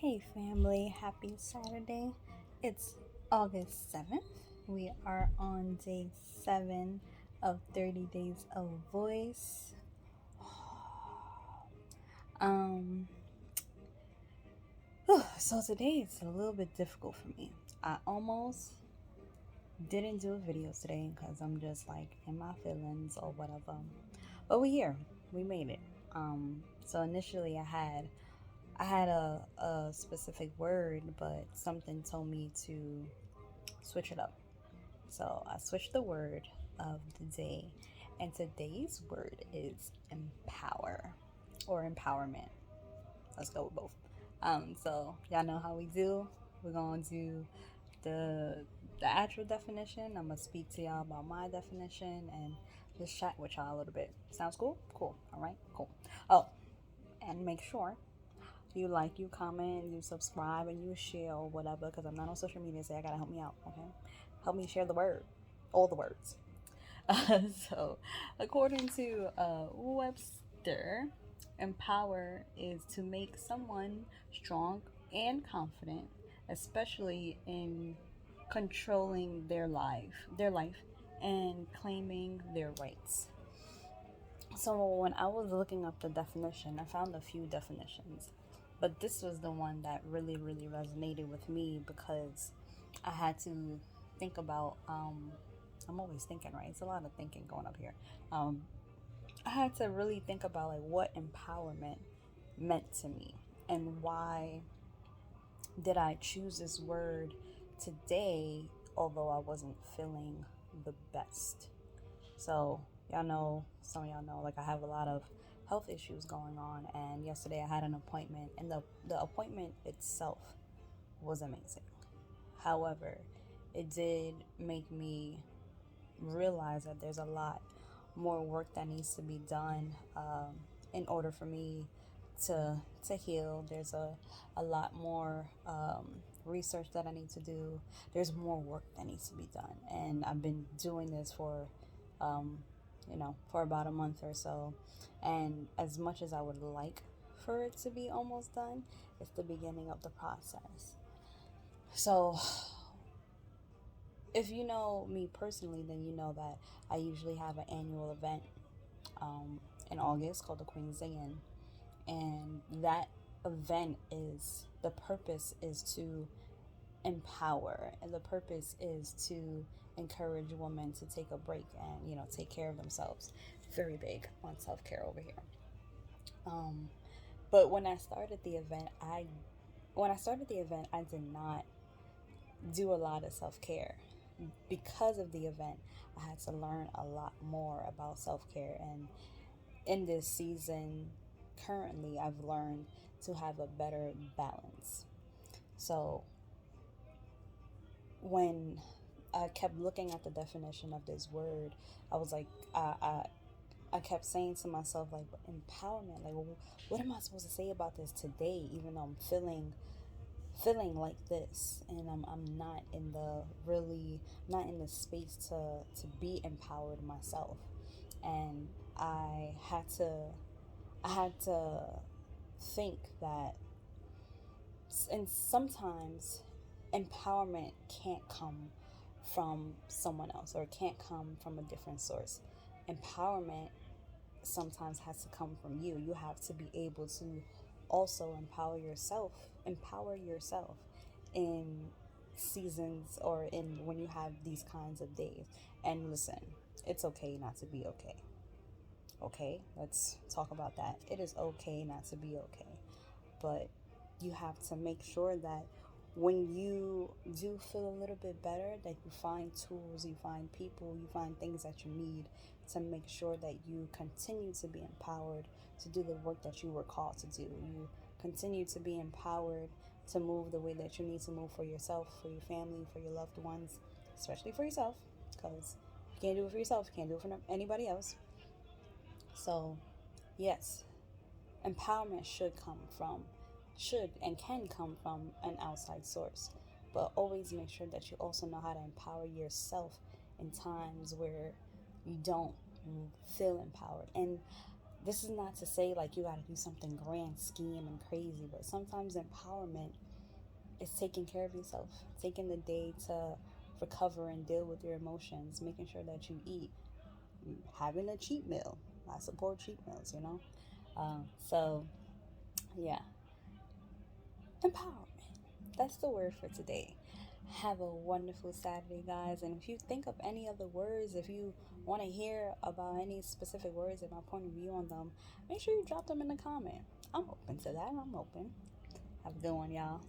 Hey family, happy Saturday. It's August 7th. We are on day 7 of 30 days of voice. Um so today it's a little bit difficult for me. I almost didn't do a video today because I'm just like in my feelings or whatever. But we're here. We made it. So initially I had a specific word, but something told me to switch it up. So I switched the word of the day, and today's word is empower or empowerment. Let's go with both. So y'all know how we do. We're gonna do the the actual definition. I'm gonna speak to y'all about my definition and just chat with y'all a little bit. Sounds cool? Cool. All right. Cool. Oh, and make sure you like, you comment, you subscribe, and you share or whatever. Because I'm not on social media, so I gotta help me out. Okay, help me share the word, all the words. So, according to Webster, empower is to make someone strong and confident, especially in controlling their life, and claiming their rights. So when I was looking up the definition, I found a few definitions, but this was the one that really, really resonated with me because I had to think about. I'm always thinking, right? It's a lot of thinking going up here. Um, I had to really think about like what empowerment meant to me and why did I choose this word today, although I wasn't feeling the best. So y'all know, some of y'all know, like I have a lot of health issues going on, and yesterday I had an appointment, and the appointment itself was amazing. However, it did make me realize that there's a lot more work that needs to be done in order for me to heal. There's a lot more research that I need to do. There's more work that needs to be done, and I've been doing this for um, for about a month or so. And as much as I would like for it to be almost done, it's the beginning of the process. So if you know me personally, then you know that I usually have an annual event um, in August called the Queen's Inn, and that event is the purpose is to empower, and the purpose is to encourage women to take a break and take care of themselves. Very big on self care over here. Um, but when I started the event, I did not do a lot of self care. Because of the event, I had to learn a lot more about self care. And in this season, currently, I've learned to have a better balance. So when I kept looking at the definition of this word, I was like, I kept saying to myself, like, empowerment. Like, well, what am I supposed to say about this today? Even though I'm feeling like this, and I'm not in the really not in the space to be empowered myself. And I had to think that, and sometimes empowerment can't come from someone else, or it can't come from a different source. Empowerment sometimes has to come from you. You have to be able to also empower yourself in seasons, or in when you have these kinds of days. And listen, it's okay not to be okay. Okay, let's talk about that. It is okay not to be okay, but you have to make sure that when you do feel a little bit better, that you find tools, you find people, you find things that you need to make sure that you continue to be empowered to do the work that you were called to do. You continue to be empowered to move the way that you need to move for yourself, for your family, for your loved ones, especially for yourself, because you can't do it for yourself, you can't do it for anybody else. So, yes, empowerment should and can come from an outside source, but always make sure that you also know how to empower yourself in times where you don't feel empowered. And This is not to say like you got to do something grand scheme and crazy, but sometimes empowerment is taking care of yourself, taking the day to recover and deal with your emotions, making sure that you eat, having a cheat meal. I support cheat meals, you know? So, yeah, empowerment. That's the word for today. Have a wonderful Saturday, guys. And if you think of any other words, if you want to hear about any specific words and my point of view on them, make sure you drop them in the comment. I'm open to that. I'm open. Have a good one, y'all.